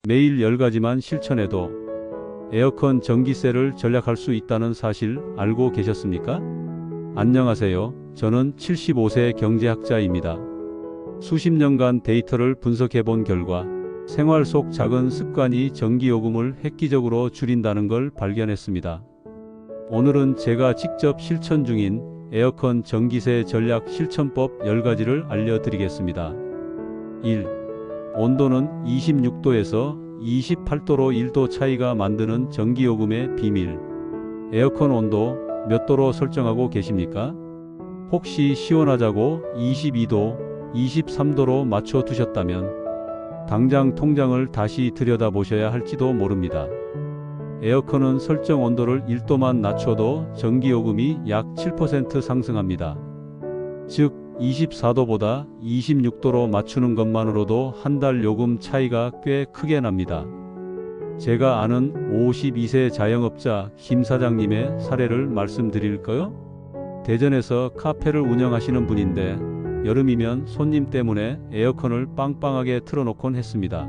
매일 10가지만 실천해도 에어컨 전기세를 절약할 수 있다는 사실 알고 계셨습니까? 안녕하세요. 저는 75세 경제학자입니다. 수십 년간 데이터를 분석해 본 결과 생활 속 작은 습관이 전기요금을 획기적으로 줄인다는 걸 발견했습니다. 오늘은 제가 직접 실천 중인 에어컨 전기세 전략 실천법 10가지를 알려드리겠습니다. 1. 온도는 26도에서 28도로 1도 차이가 만드는 전기요금의 비밀. 에어컨 온도 몇 도로 설정하고 계십니까? 혹시 시원하자고 22도, 23도로 맞춰 두셨다면 당장 통장을 다시 들여다보셔야 할지도 모릅니다. 에어컨은 설정 온도를 1도만 낮춰도 전기요금이 약 7% 상승합니다. 즉 24도보다 26도로 맞추는 것만으로도 한 달 요금 차이가 꽤 크게 납니다. 제가 아는 52세 자영업자 김 사장님의 사례를 말씀드릴까요? 대전에서 카페를 운영하시는 분인데 여름이면 손님 때문에 에어컨을 빵빵하게 틀어놓곤 했습니다.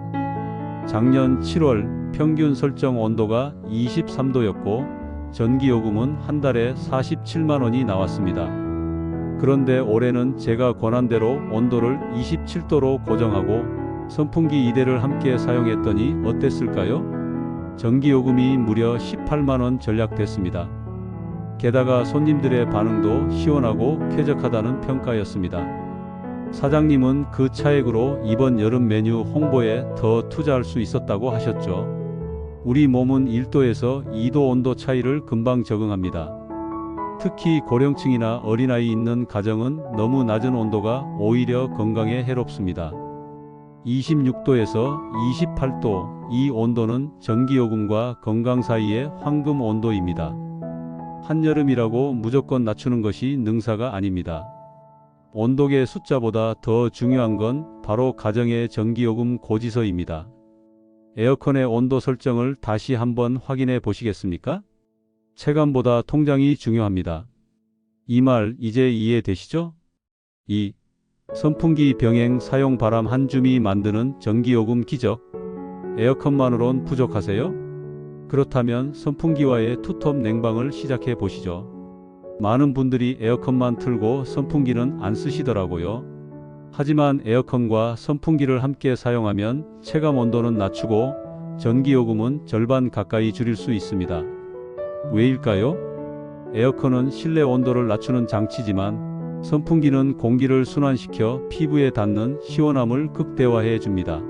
작년 7월 평균 설정 온도가 23도였고 전기요금은 한 달에 47만 원이 나왔습니다. 그런데 올해는 제가 권한대로 온도를 27도로 고정하고 선풍기 2대를 함께 사용했더니 어땠을까요? 전기요금이 무려 18만 원 절약됐습니다. 게다가 손님들의 반응도 시원하고 쾌적하다는 평가였습니다. 사장님은 그 차액으로 이번 여름 메뉴 홍보에 더 투자할 수 있었다고 하셨죠. 우리 몸은 1도에서 2도 온도 차이를 금방 적응합니다. 특히 고령층이나 어린아이 있는 가정은 너무 낮은 온도가 오히려 건강에 해롭습니다. 26도에서 28도, 이 온도는 전기요금과 건강 사이의 황금 온도입니다. 한여름이라고 무조건 낮추는 것이 능사가 아닙니다. 온도계 숫자보다 더 중요한 건 바로 가정의 전기요금 고지서입니다. 에어컨의 온도 설정을 다시 한번 확인해 보시겠습니까? 체감보다 통장이 중요합니다. 이 말 이제 이해되시죠? 2. 선풍기 병행 사용 바람 한 줌이 만드는 전기요금 기적. 에어컨만으론 부족하세요? 그렇다면 선풍기와의 투톱 냉방을 시작해 보시죠. 많은 분들이 에어컨만 틀고 선풍기는 안 쓰시더라고요. 하지만 에어컨과 선풍기를 함께 사용하면 체감 온도는 낮추고 전기요금은 절반 가까이 줄일 수 있습니다. 왜일까요? 에어컨은 실내 온도를 낮추는 장치지만 선풍기는 공기를 순환시켜 피부에 닿는 시원함을 극대화해 줍니다.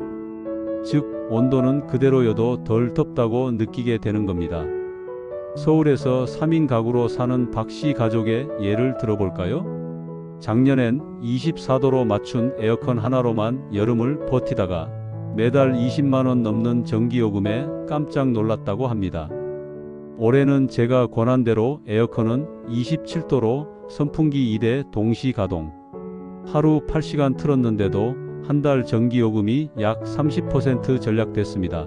즉, 온도는 그대로여도 덜 덥다고 느끼게 되는 겁니다. 서울에서 3인 가구로 사는 박 씨 가족의 예를 들어볼까요? 작년엔 24도로 맞춘 에어컨 하나로만 여름을 버티다가 매달 20만 원 넘는 전기요금에 깜짝 놀랐다고 합니다. 올해는 제가 권한대로 에어컨은 27도로 선풍기 2대 동시 가동. 하루 8시간 틀었는데도 한 달 전기요금이 약 30% 절약됐습니다.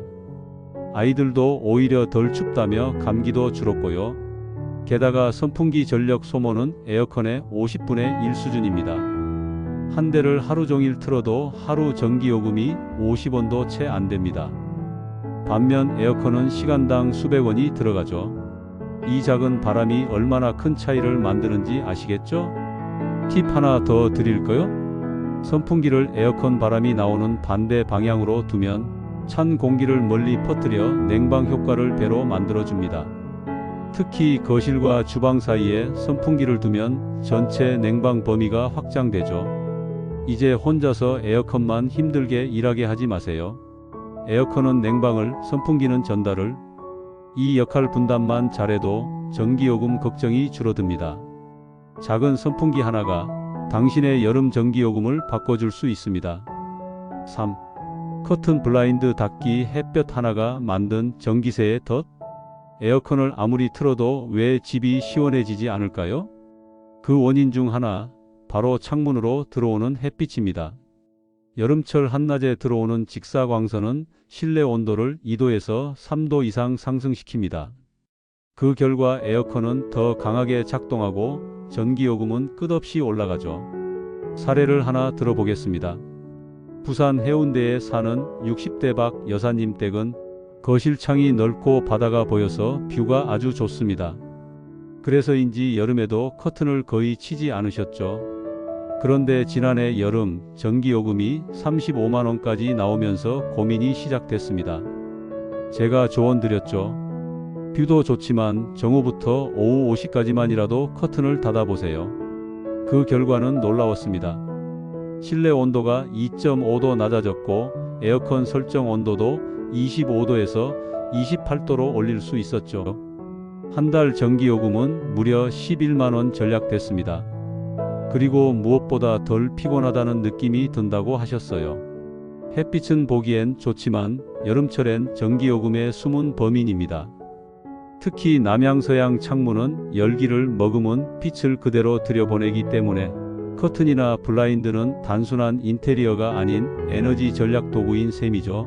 아이들도 오히려 덜 춥다며 감기도 줄었고요. 게다가 선풍기 전력 소모는 에어컨의 50분의 1 수준입니다. 한 대를 하루 종일 틀어도 하루 전기요금이 50원도 채 안 됩니다. 반면 에어컨은 시간당 수백 원이 들어가죠. 이 작은 바람이 얼마나 큰 차이를 만드는지 아시겠죠? 팁 하나 더 드릴까요? 선풍기를 에어컨 바람이 나오는 반대 방향으로 두면 찬 공기를 멀리 퍼뜨려 냉방 효과를 배로 만들어줍니다. 특히 거실과 주방 사이에 선풍기를 두면 전체 냉방 범위가 확장되죠. 이제 혼자서 에어컨만 힘들게 일하게 하지 마세요. 에어컨은 냉방을, 선풍기는 전달을. 이 역할 분담만 잘해도 전기요금 걱정이 줄어듭니다. 작은 선풍기 하나가 당신의 여름 전기요금을 바꿔줄 수 있습니다. 3. 커튼 블라인드 닫기 햇볕 하나가 만든 전기세의 덫? 에어컨을 아무리 틀어도 왜 집이 시원해지지 않을까요? 그 원인 중 하나, 바로 창문으로 들어오는 햇빛입니다. 여름철 한낮에 들어오는 직사광선은 실내 온도를 2도에서 3도 이상 상승시킵니다. 그 결과 에어컨은 더 강하게 작동하고 전기요금은 끝없이 올라가죠. 사례를 하나 들어보겠습니다. 부산 해운대에 사는 60대 박 여사님 댁은 거실 창이 넓고 바다가 보여서 뷰가 아주 좋습니다. 그래서인지 여름에도 커튼을 거의 치지 않으셨죠. 그런데 지난해 여름 전기요금이 35만 원까지 나오면서 고민이 시작됐습니다. 제가 조언 드렸죠. 뷰도 좋지만 정오부터 오후 5시까지만이라도 커튼을 닫아보세요. 그 결과는 놀라웠습니다. 실내 온도가 2.5도 낮아졌고 에어컨 설정 온도도 25도에서 28도로 올릴 수 있었죠. 한 달 전기요금은 무려 11만 원 절약됐습니다. 그리고 무엇보다 덜 피곤하다는 느낌이 든다고 하셨어요. 햇빛은 보기엔 좋지만 여름철엔 전기요금의 숨은 범인입니다. 특히 남향서양 창문은 열기를 머금은 빛을 그대로 들여보내기 때문에 커튼이나 블라인드는 단순한 인테리어가 아닌 에너지 절약 도구인 셈이죠.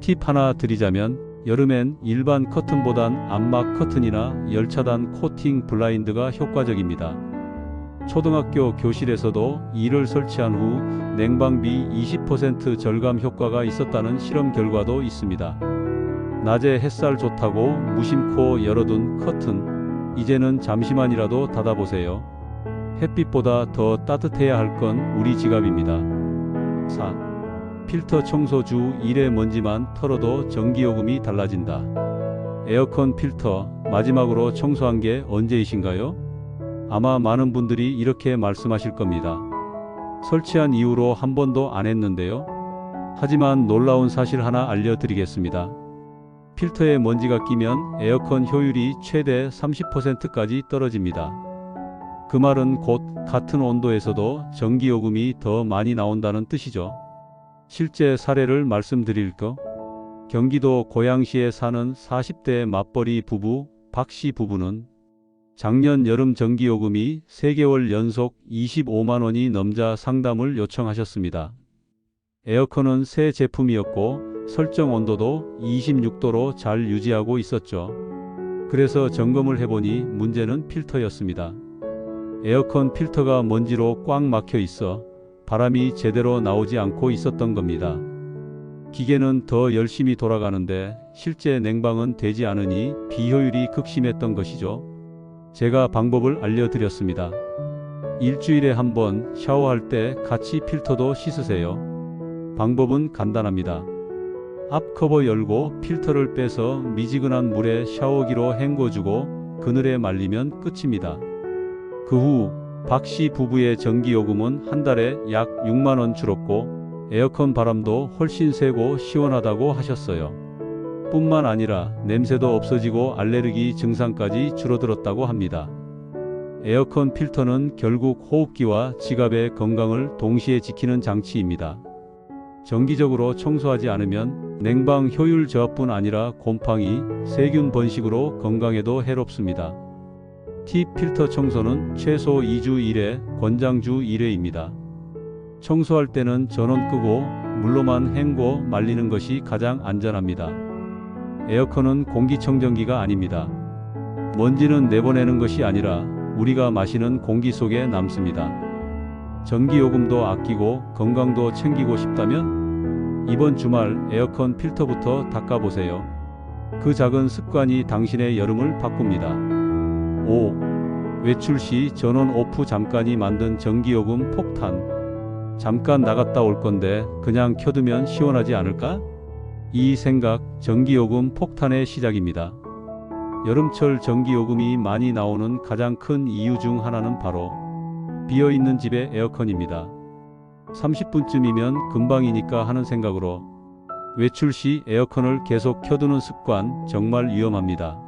팁 하나 드리자면 여름엔 일반 커튼보단 암막 커튼이나 열차단 코팅 블라인드가 효과적입니다. 초등학교 교실에서도 이를 설치한 후 냉방비 20% 절감 효과가 있었다는 실험 결과도 있습니다. 낮에 햇살 좋다고 무심코 열어둔 커튼, 이제는 잠시만이라도 닫아보세요. 햇빛보다 더 따뜻해야 할 건 우리 지갑입니다. 4. 필터 청소 주 1회 먼지만 털어도 전기요금이 달라진다. 에어컨 필터 마지막으로 청소한 게 언제이신가요? 아마 많은 분들이 이렇게 말씀하실 겁니다. 설치한 이후로 한 번도 안 했는데요. 하지만 놀라운 사실 하나 알려드리겠습니다. 필터에 먼지가 끼면 에어컨 효율이 최대 30%까지 떨어집니다. 그 말은 곧 같은 온도에서도 전기요금이 더 많이 나온다는 뜻이죠. 실제 사례를 말씀드릴까? 경기도 고양시에 사는 40대 맞벌이 부부 박씨 부부는 작년 여름 전기요금이 3개월 연속 25만 원이 넘자 상담을 요청하셨습니다. 에어컨은 새 제품이었고 설정 온도도 26도로 잘 유지하고 있었죠. 그래서 점검을 해보니 문제는 필터였습니다. 에어컨 필터가 먼지로 꽉 막혀 있어 바람이 제대로 나오지 않고 있었던 겁니다. 기계는 더 열심히 돌아가는데 실제 냉방은 되지 않으니 비효율이 극심했던 것이죠. 제가 방법을 알려드렸습니다. 일주일에 한 번 샤워할 때 같이 필터도 씻으세요. 방법은 간단합니다. 앞 커버 열고 필터를 빼서 미지근한 물에 샤워기로 헹궈주고 그늘에 말리면 끝입니다. 그 후 박씨 부부의 전기요금은 한 달에 약 6만 원 줄었고 에어컨 바람도 훨씬 세고 시원하다고 하셨어요. 뿐만 아니라 냄새도 없어지고 알레르기 증상까지 줄어들었다고 합니다. 에어컨 필터는 결국 호흡기와 지갑의 건강을 동시에 지키는 장치입니다. 정기적으로 청소하지 않으면 냉방 효율 저하뿐 아니라 곰팡이, 세균 번식으로 건강에도 해롭습니다. 팁 필터 청소는 최소 2주 1회, 권장주 1회입니다. 청소할 때는 전원 끄고 물로만 헹궈 말리는 것이 가장 안전합니다. 에어컨은 공기청정기가 아닙니다. 먼지는 내보내는 것이 아니라 우리가 마시는 공기 속에 남습니다. 전기요금도 아끼고 건강도 챙기고 싶다면 이번 주말 에어컨 필터부터 닦아보세요. 그 작은 습관이 당신의 여름을 바꿉니다. 5. 외출 시 전원 오프 잠깐이 만든 전기요금 폭탄. 잠깐 나갔다 올 건데 그냥 켜두면 시원하지 않을까? 이 생각 전기요금 폭탄의 시작입니다. 여름철 전기요금이 많이 나오는 가장 큰 이유 중 하나는 바로 비어있는 집의 에어컨입니다. 30분쯤이면 금방이니까 하는 생각으로 외출 시 에어컨을 계속 켜두는 습관 정말 위험합니다.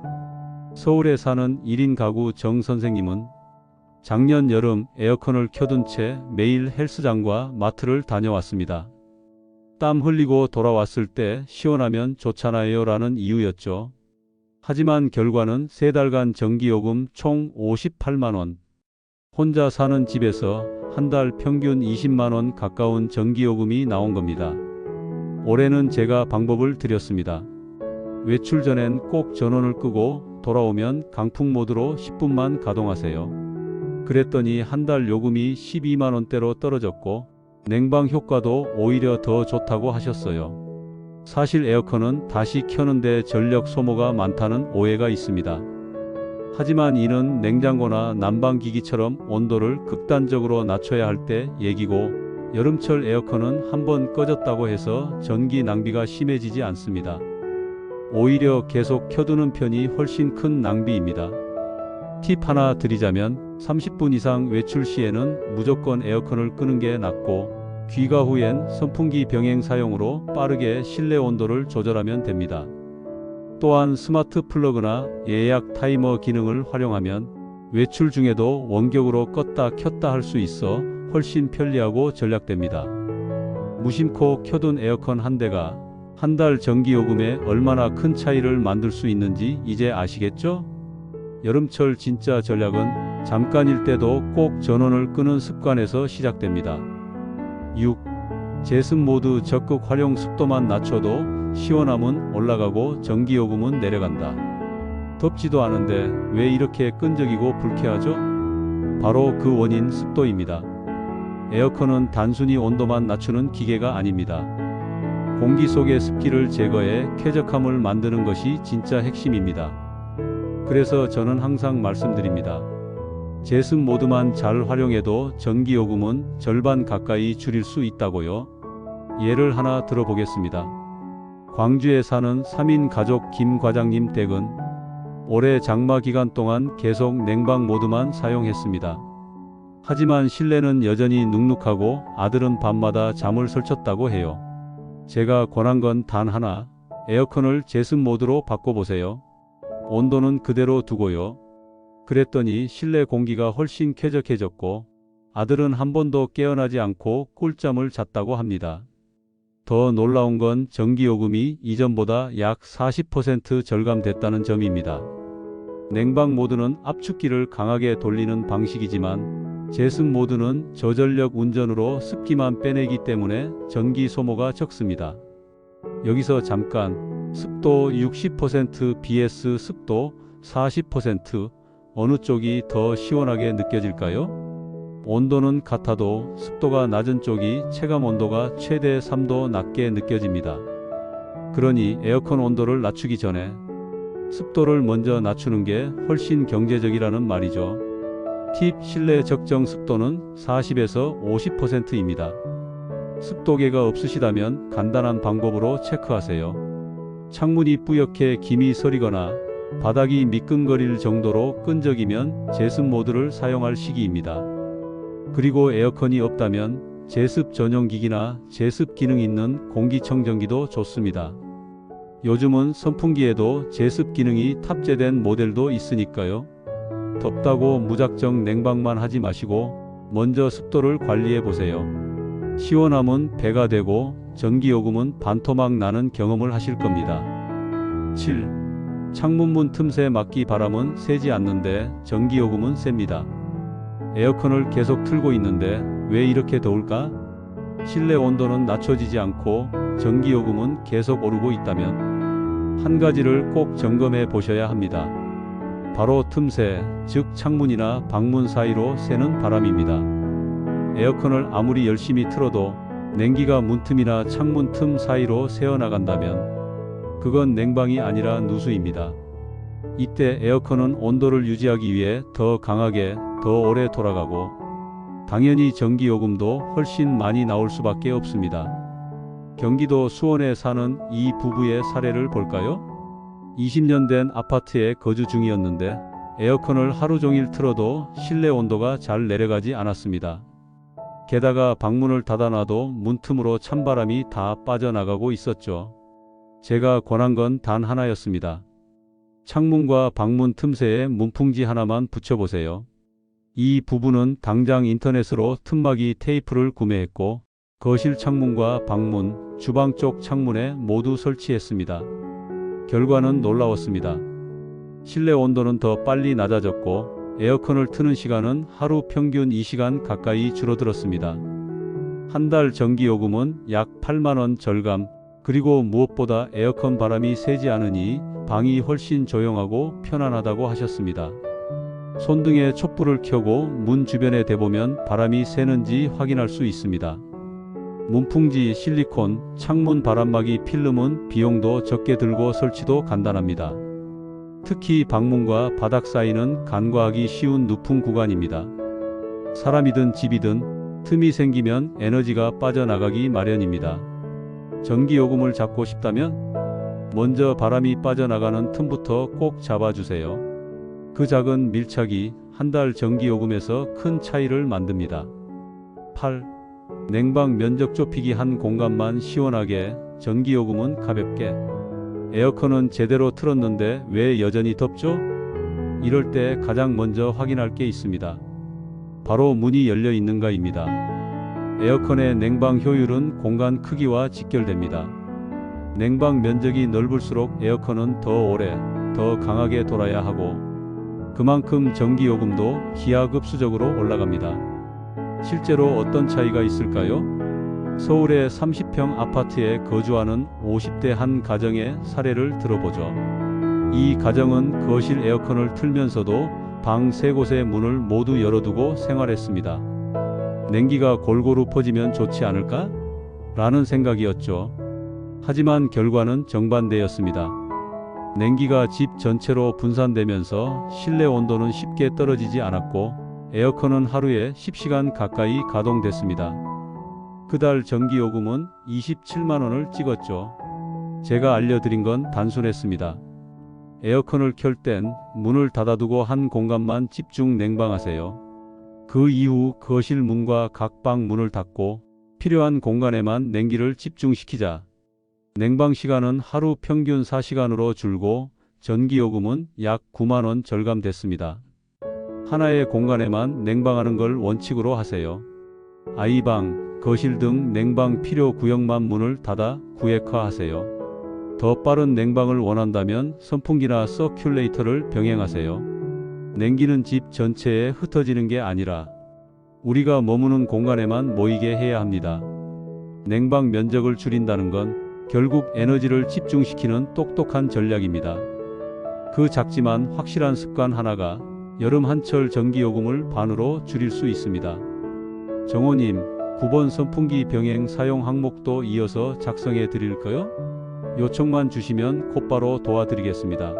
서울에 사는 1인 가구 정 선생님은 작년 여름 에어컨을 켜둔 채 매일 헬스장과 마트를 다녀왔습니다. 땀 흘리고 돌아왔을 때 시원하면 좋잖아요 라는 이유였죠. 하지만 결과는 3달간 전기요금 총 58만 원. 혼자 사는 집에서 한 달 평균 20만 원 가까운 전기요금이 나온 겁니다. 올해는 제가 방법을 드렸습니다. 외출 전엔 꼭 전원을 끄고 돌아오면 강풍 모드로 10분만 가동하세요. 그랬더니 한 달 요금이 12만 원대로 떨어졌고 냉방 효과도 오히려 더 좋다고 하셨어요. 사실 에어컨은 다시 켜는데 전력 소모가 많다는 오해가 있습니다. 하지만 이는 냉장고나 난방기기처럼 온도를 극단적으로 낮춰야 할 때 얘기고, 여름철 에어컨은 한번 꺼졌다고 해서 전기 낭비가 심해지지 않습니다. 오히려 계속 켜두는 편이 훨씬 큰 낭비입니다. 팁 하나 드리자면 30분 이상 외출 시에는 무조건 에어컨을 끄는 게 낫고, 귀가 후엔 선풍기 병행 사용으로 빠르게 실내 온도를 조절하면 됩니다. 또한 스마트 플러그나 예약 타이머 기능을 활용하면 외출 중에도 원격으로 껐다 켰다 할 수 있어 훨씬 편리하고 절약됩니다. 무심코 켜둔 에어컨 한 대가 한 달 전기요금에 얼마나 큰 차이를 만들 수 있는지 이제 아시겠죠? 여름철 진짜 전략은 잠깐일 때도 꼭 전원을 끄는 습관에서 시작됩니다. 6. 제습 모드 적극 활용. 습도만 낮춰도 시원함은 올라가고 전기요금은 내려간다. 덥지도 않은데 왜 이렇게 끈적이고 불쾌하죠? 바로 그 원인 습도입니다. 에어컨은 단순히 온도만 낮추는 기계가 아닙니다. 공기 속의 습기를 제거해 쾌적함을 만드는 것이 진짜 핵심입니다. 그래서 저는 항상 말씀드립니다. 제습 모드만 잘 활용해도 전기요금은 절반 가까이 줄일 수 있다고요. 예를 하나 들어보겠습니다. 광주에 사는 3인 가족 김 과장님 댁은 올해 장마 기간 동안 계속 냉방 모드만 사용했습니다. 하지만 실내는 여전히 눅눅하고 아들은 밤마다 잠을 설쳤다고 해요. 제가 권한 건 단 하나, 에어컨을 제습 모드로 바꿔보세요. 온도는 그대로 두고요. 그랬더니 실내 공기가 훨씬 쾌적해졌고 아들은 한 번도 깨어나지 않고 꿀잠을 잤다고 합니다. 더 놀라운 건 전기요금이 이전보다 약 40% 절감됐다는 점입니다. 냉방 모드는 압축기를 강하게 돌리는 방식이지만 제습 모드는 저전력 운전으로 습기만 빼내기 때문에 전기 소모가 적습니다. 여기서 잠깐, 습도 60% vs 습도 40%, 어느 쪽이 더 시원하게 느껴질까요? 온도는 같아도 습도가 낮은 쪽이 체감 온도가 최대 3도 낮게 느껴집니다. 그러니 에어컨 온도를 낮추기 전에 습도를 먼저 낮추는 게 훨씬 경제적이라는 말이죠. 팁: 실내 적정 습도는 40에서 50%입니다. 습도계가 없으시다면 간단한 방법으로 체크하세요. 창문이 뿌옇게 김이 서리거나 바닥이 미끈거릴 정도로 끈적이면 제습 모드를 사용할 시기입니다. 그리고 에어컨이 없다면 제습 전용기기나 제습 기능 있는 공기청정기도 좋습니다. 요즘은 선풍기에도 제습 기능이 탑재된 모델도 있으니까요. 덥다고 무작정 냉방만 하지 마시고 먼저 습도를 관리해 보세요. 시원함은 배가 되고 전기요금은 반토막 나는 경험을 하실 겁니다. 7. 창문문 틈새 막기. 바람은 새지 않는데 전기요금은 셉니다. 에어컨을 계속 틀고 있는데 왜 이렇게 더울까? 실내 온도는 낮춰지지 않고 전기요금은 계속 오르고 있다면 한 가지를 꼭 점검해 보셔야 합니다. 바로 틈새, 즉 창문이나 방문 사이로 새는 바람입니다. 에어컨을 아무리 열심히 틀어도 냉기가 문틈이나 창문 틈 사이로 새어나간다면 그건 냉방이 아니라 누수입니다. 이때 에어컨은 온도를 유지하기 위해 더 강하게, 더 오래 돌아가고 당연히 전기요금도 훨씬 많이 나올 수밖에 없습니다. 경기도 수원에 사는 이 부부의 사례를 볼까요? 20년 된 아파트에 거주 중이었는데 에어컨을 하루 종일 틀어도 실내 온도가 잘 내려가지 않았습니다. 게다가 방문을 닫아놔도 문틈으로 찬바람이 다 빠져나가고 있었죠. 제가 권한 건 단 하나였습니다. 창문과 방문 틈새에 문풍지 하나만 붙여보세요. 이 부부는 당장 인터넷으로 틈막이 테이프를 구매했고 거실 창문과 방문, 주방 쪽 창문에 모두 설치했습니다. 결과는 놀라웠습니다. 실내 온도는 더 빨리 낮아졌고 에어컨을 트는 시간은 하루 평균 2시간 가까이 줄어들었습니다. 한 달 전기요금은 약 8만원 절감, 그리고 무엇보다 에어컨 바람이 새지 않으니 방이 훨씬 조용하고 편안하다고 하셨습니다. 손등에 촛불을 켜고 문 주변에 대보면 바람이 새는지 확인할 수 있습니다. 문풍지, 실리콘, 창문 바람막이 필름은 비용도 적게 들고 설치도 간단합니다. 특히 방문과 바닥 사이는 간과하기 쉬운 누풍 구간입니다. 사람이든 집이든 틈이 생기면 에너지가 빠져나가기 마련입니다. 전기요금을 잡고 싶다면 먼저 바람이 빠져나가는 틈부터 꼭 잡아주세요. 그 작은 밀착이 한 달 전기요금에서 큰 차이를 만듭니다. 8. 냉방 면적 좁히기. 한 공간만 시원하게, 전기요금은 가볍게. 에어컨은 제대로 틀었는데 왜 여전히 덥죠? 이럴 때 가장 먼저 확인할 게 있습니다. 바로 문이 열려 있는가입니다. 에어컨의 냉방 효율은 공간 크기와 직결됩니다. 냉방 면적이 넓을수록 에어컨은 더 오래, 더 강하게 돌아야 하고 그만큼 전기요금도 기하급수적으로 올라갑니다. 실제로 어떤 차이가 있을까요? 서울의 30평 아파트에 거주하는 50대 한 가정의 사례를 들어보죠. 이 가정은 거실 에어컨을 틀면서도 방 3곳의 문을 모두 열어두고 생활했습니다. 냉기가 골고루 퍼지면 좋지 않을까? 라는 생각이었죠. 하지만 결과는 정반대였습니다. 냉기가 집 전체로 분산되면서 실내 온도는 쉽게 떨어지지 않았고 에어컨은 하루에 10시간 가까이 가동됐습니다. 그달 전기요금은 27만 원을 찍었죠. 제가 알려드린 건 단순했습니다. 에어컨을 켤 땐 문을 닫아두고 한 공간만 집중 냉방하세요. 그 이후 거실 문과 각 방 문을 닫고 필요한 공간에만 냉기를 집중시키자. 냉방 시간은 하루 평균 4시간으로 줄고 전기요금은 약 9만 원 절감됐습니다. 하나의 공간에만 냉방하는 걸 원칙으로 하세요. 아이방, 거실 등 냉방 필요 구역만 문을 닫아 구획화하세요. 더 빠른 냉방을 원한다면 선풍기나 서큘레이터를 병행하세요. 냉기는 집 전체에 흩어지는 게 아니라 우리가 머무는 공간에만 모이게 해야 합니다. 냉방 면적을 줄인다는 건 결국 에너지를 집중시키는 똑똑한 전략입니다. 그 작지만 확실한 습관 하나가 여름 한철 전기요금을 반으로 줄일 수 있습니다. 정호님, 9번 선풍기 병행 사용 항목도 이어서 작성해 드릴까요? 요청만 주시면 곧바로 도와드리겠습니다.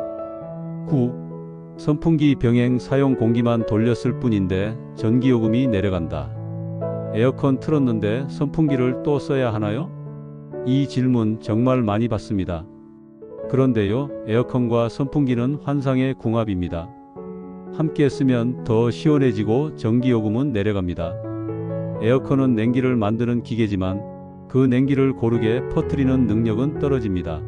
9. 선풍기 병행 사용 공기만 돌렸을 뿐인데 전기요금이 내려간다. 에어컨 틀었는데 선풍기를 또 써야 하나요? 이 질문 정말 많이 받습니다. 그런데요, 에어컨과 선풍기는 환상의 궁합입니다. 함께 쓰면 더 시원해지고 전기요금은 내려갑니다. 에어컨은 냉기를 만드는 기계지만 그 냉기를 고르게 퍼뜨리는 능력은 떨어집니다.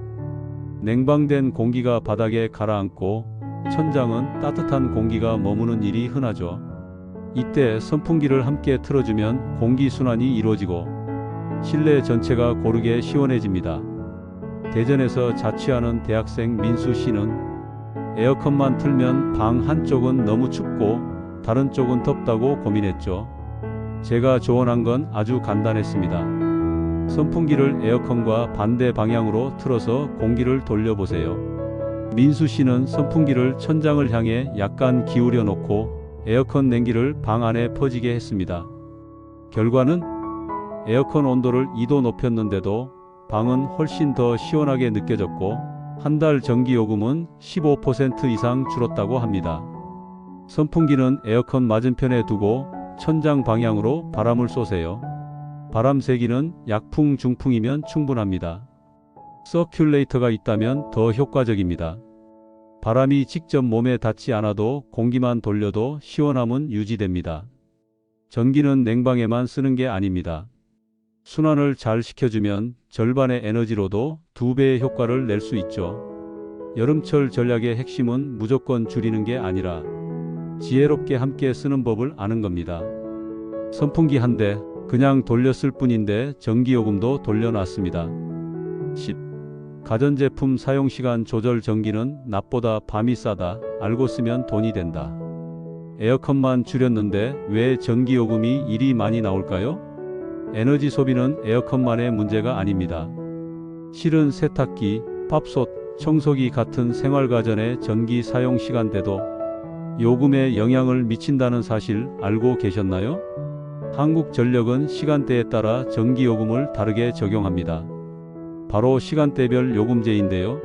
냉방된 공기가 바닥에 가라앉고 천장은 따뜻한 공기가 머무는 일이 흔하죠. 이때 선풍기를 함께 틀어주면 공기순환이 이루어지고 실내 전체가 고르게 시원해집니다. 대전에서 자취하는 대학생 민수 씨는 에어컨만 틀면 방 한쪽은 너무 춥고 다른 쪽은 덥다고 고민했죠. 제가 조언한 건 아주 간단했습니다. 선풍기를 에어컨과 반대 방향으로 틀어서 공기를 돌려보세요. 민수 씨는 선풍기를 천장을 향해 약간 기울여 놓고 에어컨 냉기를 방 안에 퍼지게 했습니다. 결과는 에어컨 온도를 2도 높였는데도 방은 훨씬 더 시원하게 느껴졌고 한 달 전기요금은 15% 이상 줄었다고 합니다. 선풍기는 에어컨 맞은편에 두고 천장 방향으로 바람을 쏘세요. 바람 세기는 약풍 중풍이면 충분합니다. 서큘레이터가 있다면 더 효과적입니다. 바람이 직접 몸에 닿지 않아도 공기만 돌려도 시원함은 유지됩니다. 전기는 냉방에만 쓰는 게 아닙니다. 순환을 잘 시켜주면 절반의 에너지로도 2배의 효과를 낼 수 있죠. 여름철 전략의 핵심은 무조건 줄이는 게 아니라 지혜롭게 함께 쓰는 법을 아는 겁니다. 선풍기 한 대 그냥 돌렸을 뿐인데 전기요금도 돌려놨습니다. 10. 가전제품 사용시간 조절. 전기는 낮보다 밤이 싸다. 알고 쓰면 돈이 된다. 에어컨만 줄였는데 왜 전기요금이 이리 많이 나올까요? 에너지 소비는 에어컨만의 문제가 아닙니다. 실은 세탁기, 밥솥, 청소기 같은 생활가전의 전기 사용 시간대도 요금에 영향을 미친다는 사실 알고 계셨나요? 한국전력은 시간대에 따라 전기요금을 다르게 적용합니다. 바로 시간대별 요금제인데요.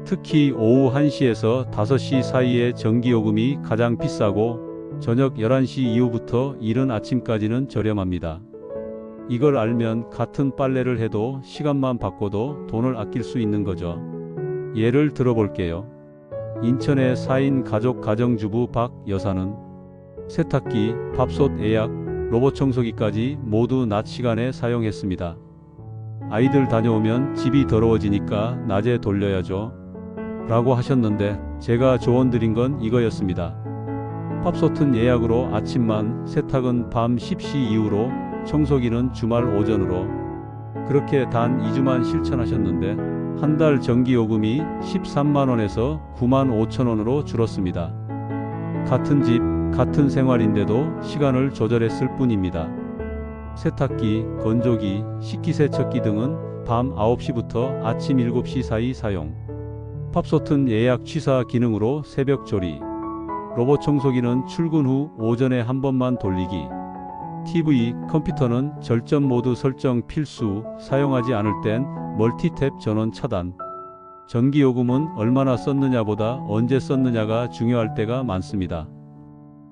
특히 오후 1시에서 5시 사이에 전기요금이 가장 비싸고 저녁 11시 이후부터 이른 아침까지는 저렴합니다. 이걸 알면 같은 빨래를 해도 시간만 바꿔도 돈을 아낄 수 있는 거죠. 예를 들어볼게요. 인천의 4인 가족 가정주부 박 여사는 세탁기, 밥솥 예약, 로봇 청소기까지 모두 낮 시간에 사용했습니다. 아이들 다녀오면 집이 더러워지니까 낮에 돌려야죠. 라고 하셨는데 제가 조언 드린 건 이거였습니다. 밥솥은 예약으로 아침만, 세탁은 밤 10시 이후로, 청소기는 주말 오전으로. 그렇게 단 2주만 실천하셨는데 한 달 전기요금이 13만원에서 9만 5천원으로 줄었습니다. 같은 집, 같은 생활인데도 시간을 조절했을 뿐입니다. 세탁기, 건조기, 식기세척기 등은 밤 9시부터 아침 7시 사이 사용. 밥솥은 예약 취사 기능으로 새벽 조리. 로봇 청소기는 출근 후 오전에 한 번만 돌리기. TV, 컴퓨터는 절전 모드 설정 필수, 사용하지 않을 땐 멀티탭 전원 차단. 전기요금은 얼마나 썼느냐보다 언제 썼느냐가 중요할 때가 많습니다.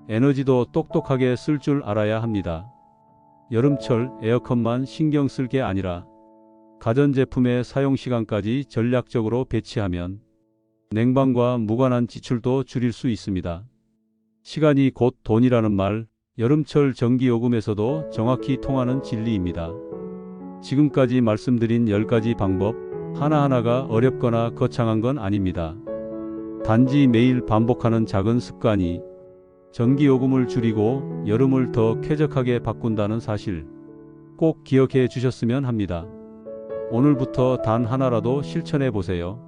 에너지도 똑똑하게 쓸 줄 알아야 합니다. 여름철 에어컨만 신경 쓸 게 아니라 가전제품의 사용시간까지 전략적으로 배치하면 냉방과 무관한 지출도 줄일 수 있습니다. 시간이 곧 돈이라는 말, 여름철 전기요금에서도 정확히 통하는 진리입니다. 지금까지 말씀드린 10가지 방법 하나하나가 어렵거나 거창한 건 아닙니다. 단지 매일 반복하는 작은 습관이 전기요금을 줄이고 여름을 더 쾌적하게 바꾼다는 사실 꼭 기억해 주셨으면 합니다. 오늘부터 단 하나라도 실천해 보세요.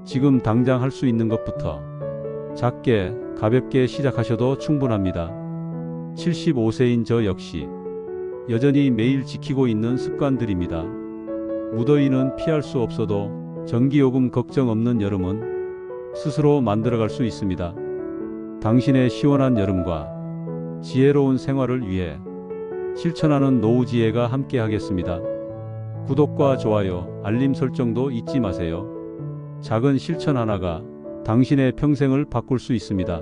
지금 당장 할 수 있는 것부터 작게 가볍게 시작하셔도 충분합니다. 75세인 저 역시 여전히 매일 지키고 있는 습관들입니다. 무더위는 피할 수 없어도 전기요금 걱정 없는 여름은 스스로 만들어갈 수 있습니다. 당신의 시원한 여름과 지혜로운 생활을 위해 실천하는 노후지혜가 함께하겠습니다. 구독과 좋아요, 알림 설정도 잊지 마세요. 작은 실천 하나가 당신의 평생을 바꿀 수 있습니다.